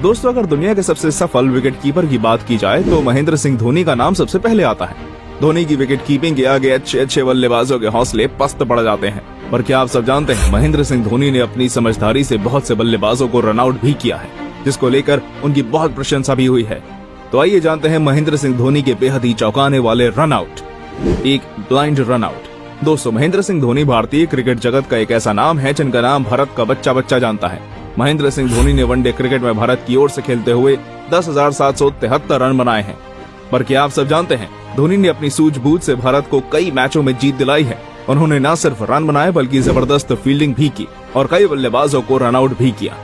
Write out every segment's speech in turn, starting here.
दोस्तों, अगर दुनिया के सबसे सफल विकेटकीपर की बात की जाए तो महेंद्र सिंह धोनी का नाम सबसे पहले आता है। धोनी की विकेट कीपिंग के आगे अच्छे बल्लेबाजों के हौसले पस्त पड़ जाते हैं। पर क्या आप सब जानते हैं, महेंद्र सिंह धोनी ने अपनी समझदारी से बहुत से बल्लेबाजों को रन आउट भी किया है, जिसको लेकर उनकी बहुत प्रशंसा भी हुई है। तो आइए जानते हैं महेंद्र सिंह धोनी के बेहद ही चौंकाने वाले रन आउट। एक ब्लाइंड रन आउट। दोस्तों, महेंद्र सिंह धोनी भारतीय क्रिकेट जगत का एक ऐसा नाम है जिनका नाम भारत का बच्चा जानता है। महेंद्र सिंह धोनी ने वनडे क्रिकेट में भारत की ओर से खेलते हुए 10,773 रन बनाए हैं। पर क्या आप सब जानते हैं, धोनी ने अपनी सूझबूझ से भारत को कई मैचों में जीत दिलाई है। उन्होंने न सिर्फ रन बनाए बल्कि जबरदस्त फील्डिंग भी की और कई बल्लेबाजों को रन आउट भी किया।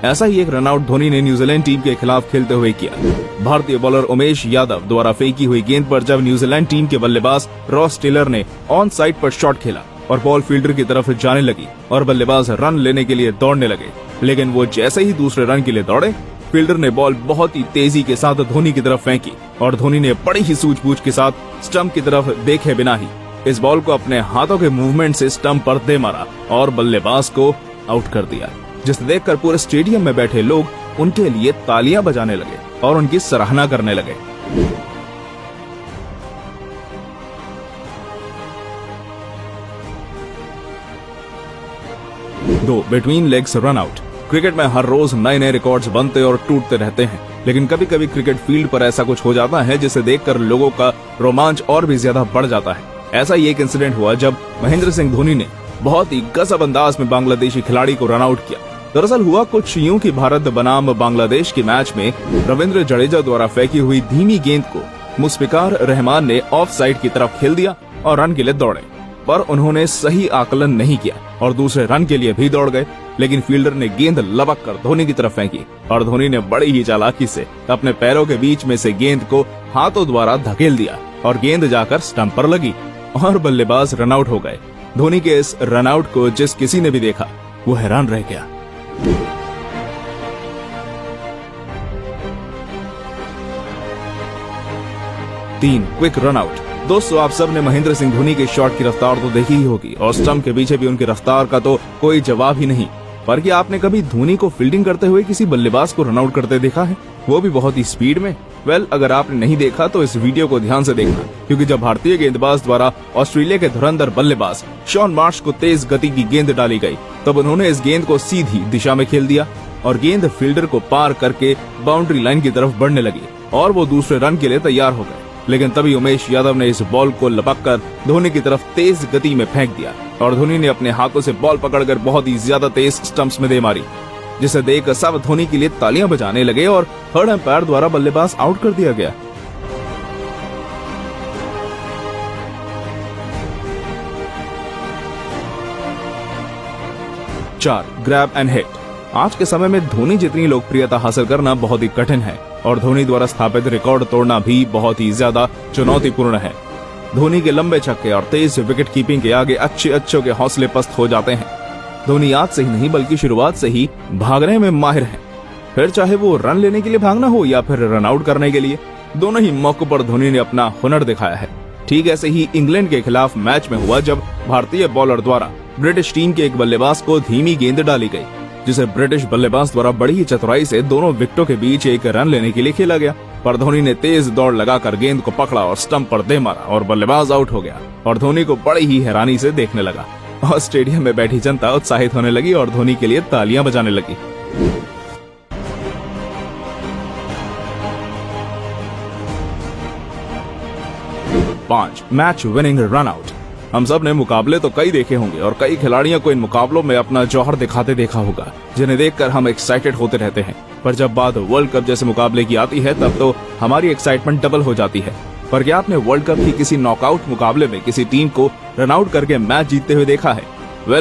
ऐसा ही एक रन आउट धोनी ने न्यूजीलैंड टीम के खिलाफ खेलते हुए किया। भारतीय बॉलर उमेश यादव द्वारा फेंकी हुई गेंद पर जब न्यूजीलैंड टीम के बल्लेबाज रॉस टेलर ने ऑन साइड पर शॉट खेला और बॉल फील्डर की तरफ जाने लगी और बल्लेबाज रन लेने के लिए दौड़ने लगे, लेकिन वो जैसे ही दूसरे रन के लिए दौड़े, फील्डर ने बॉल बहुत ही तेजी के साथ धोनी की तरफ फेंकी और धोनी ने बड़ी ही सूझबूझ के साथ स्टंप की तरफ देखे बिना ही इस बॉल को अपने हाथों के मूवमेंट से स्टंप पर दे मारा और बल्लेबाज को आउट कर दिया, जिसे देखकर पूरे स्टेडियम में बैठे लोग उनके लिए तालियां बजाने लगे और उनकी सराहना करने लगे। दो between legs run out. Cricket में हर रोज नए रिकॉर्ड्स बनते और टूटते रहते हैं, लेकिन कभी कभी क्रिकेट फील्ड पर ऐसा कुछ हो जाता है जिसे देखकर लोगों का रोमांच और भी ज्यादा बढ़ जाता है। ऐसा ही एक इंसिडेंट हुआ जब महेंद्र सिंह धोनी ने बहुत ही गजब अंदाज में बांग्लादेशी खिलाड़ी को रन आउट किया। दरअसल हुआ कुछ यूं कि भारत बनाम बांग्लादेश के मैच में रविंद्र जडेजा द्वारा फेंकी हुई धीमी गेंद को मुश्फिकार रहमान ने ऑफ साइड की तरफ खेल दिया और रन के लिए दौड़े, पर उन्होंने सही आकलन नहीं किया और दूसरे रन के लिए भी दौड़ गए, लेकिन फील्डर ने गेंद लपक कर धोनी की तरफ फेंकी और धोनी ने बड़ी ही चालाकी से अपने पैरों के बीच में से गेंद को हाथों द्वारा धकेल दिया और गेंद जाकर स्टंप पर लगी और बल्लेबाज रन आउट हो गए। धोनी के इस रन आउट को जिस किसी ने भी देखा वो हैरान रह गया। तीन क्विक रन आउट। दोस्तों, आप सब ने महेंद्र सिंह धोनी के शॉट की रफ्तार तो देखी ही होगी और स्टंप के पीछे भी उनकी रफ्तार का तो कोई जवाब ही नहीं। पर क्या आपने कभी धोनी को फील्डिंग करते हुए किसी बल्लेबाज को रन आउट करते देखा है, वो भी बहुत ही स्पीड में? अगर आपने नहीं देखा तो इस वीडियो को ध्यान से देखना, क्योंकि जब भारतीय गेंदबाज द्वारा ऑस्ट्रेलिया के धुरंधर बल्लेबाज शॉन मार्श को तेज गति की गेंद डाली गई, तब उन्होंने इस गेंद को सीधी दिशा में खेल दिया और गेंद फील्डर को पार करके बाउंड्री लाइन की तरफ बढ़ने लगी और वो दूसरे रन के लिए तैयार हो गए। लेकिन तभी उमेश यादव ने इस बॉल को लपककर धोनी की तरफ तेज गति में फेंक दिया और धोनी ने अपने हाथों से बॉल पकड़कर बहुत ही ज्यादा तेज स्टंप्स में दे मारी, जिसे देख सब धोनी के लिए तालियां बजाने लगे और थर्ड अंपायर द्वारा बल्लेबाज आउट कर दिया गया। चार ग्रैब एंड हिट। आज के समय में धोनी जितनी लोकप्रियता हासिल करना बहुत ही कठिन है और धोनी द्वारा स्थापित रिकॉर्ड तोड़ना भी बहुत ही ज्यादा चुनौतीपूर्ण है। धोनी के लंबे छक्के और तेज विकेट कीपिंग के आगे अच्छों के हौसले पस्त हो जाते हैं। धोनी आज से ही नहीं बल्कि शुरुआत से ही भागने में माहिर हैं। फिर चाहे वो रन लेने के लिए भागना हो या फिर रन आउट करने के लिए, दोनों ही मौकों पर धोनी ने अपना हुनर दिखाया है। ठीक ऐसे ही इंग्लैंड के खिलाफ मैच में हुआ जब भारतीय बॉलर द्वारा ब्रिटिश टीम के एक बल्लेबाज को धीमी गेंद डाली गई, जिसे ब्रिटिश बल्लेबाज द्वारा बड़ी ही चतुराई से दोनों विकेटों के बीच एक रन लेने के लिए खेला गया। पर धोनी ने तेज दौड़ लगाकर गेंद को पकड़ा और स्टंप पर दे मारा और बल्लेबाज आउट हो गया और धोनी को बड़ी ही हैरानी से देखने लगा और स्टेडियम में बैठी जनता उत्साहित होने लगी और धोनी के लिए तालियां बजाने लगी। 5 मैच विनिंग रन आउट। हम सब ने मुकाबले तो कई देखे होंगे और कई खिलाड़ियों को इन मुकाबलों में अपना जौहर दिखाते देखा होगा, जिन्हें देखकर हम एक्साइटेड होते रहते हैं। पर जब बात वर्ल्ड कप जैसे मुकाबले की आती है तब तो हमारी एक्साइटमेंट डबल हो जाती है। पर क्या आपने वर्ल्ड कप की किसी नॉकआउट मुकाबले में किसी टीम को रन आउट करके मैच जीतते हुए देखा है?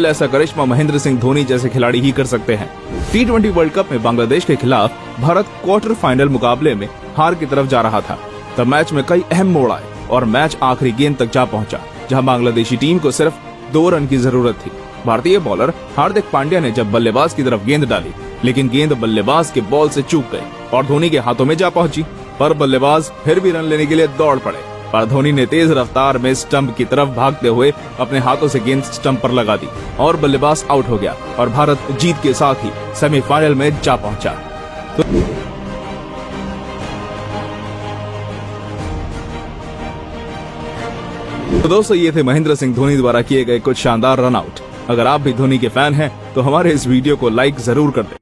ऐसा करिश्मा महेंद्र सिंह धोनी जैसे खिलाड़ी ही कर सकते हैं। T20 वर्ल्ड कप में बांग्लादेश के खिलाफ भारत क्वार्टर फाइनल मुकाबले में हार की तरफ जा रहा था। तब मैच में कई अहम मोड़ आए और मैच आखिरी गेंद तक जा पहुंचा, जहां बांग्लादेशी टीम को सिर्फ 2 रन की जरूरत थी। भारतीय बॉलर हार्दिक पांड्या ने जब बल्लेबाज की तरफ गेंद डाली, लेकिन गेंद बल्लेबाज के बॉल से चूक गई और धोनी के हाथों में जा पहुंची। पर बल्लेबाज फिर भी रन लेने के लिए दौड़ पड़े, पर धोनी ने तेज रफ्तार में स्टंप की तरफ भागते हुए अपने हाथों से गेंद स्टंप पर लगा दी और बल्लेबाज आउट हो गया और भारत जीत के साथ ही सेमीफाइनल में जा पहुंचा। तो दोस्तों, ये थे महेंद्र सिंह धोनी द्वारा किए गए कुछ शानदार रन आउट। अगर आप भी धोनी के फैन हैं तो हमारे इस वीडियो को लाइक जरूर कर दें।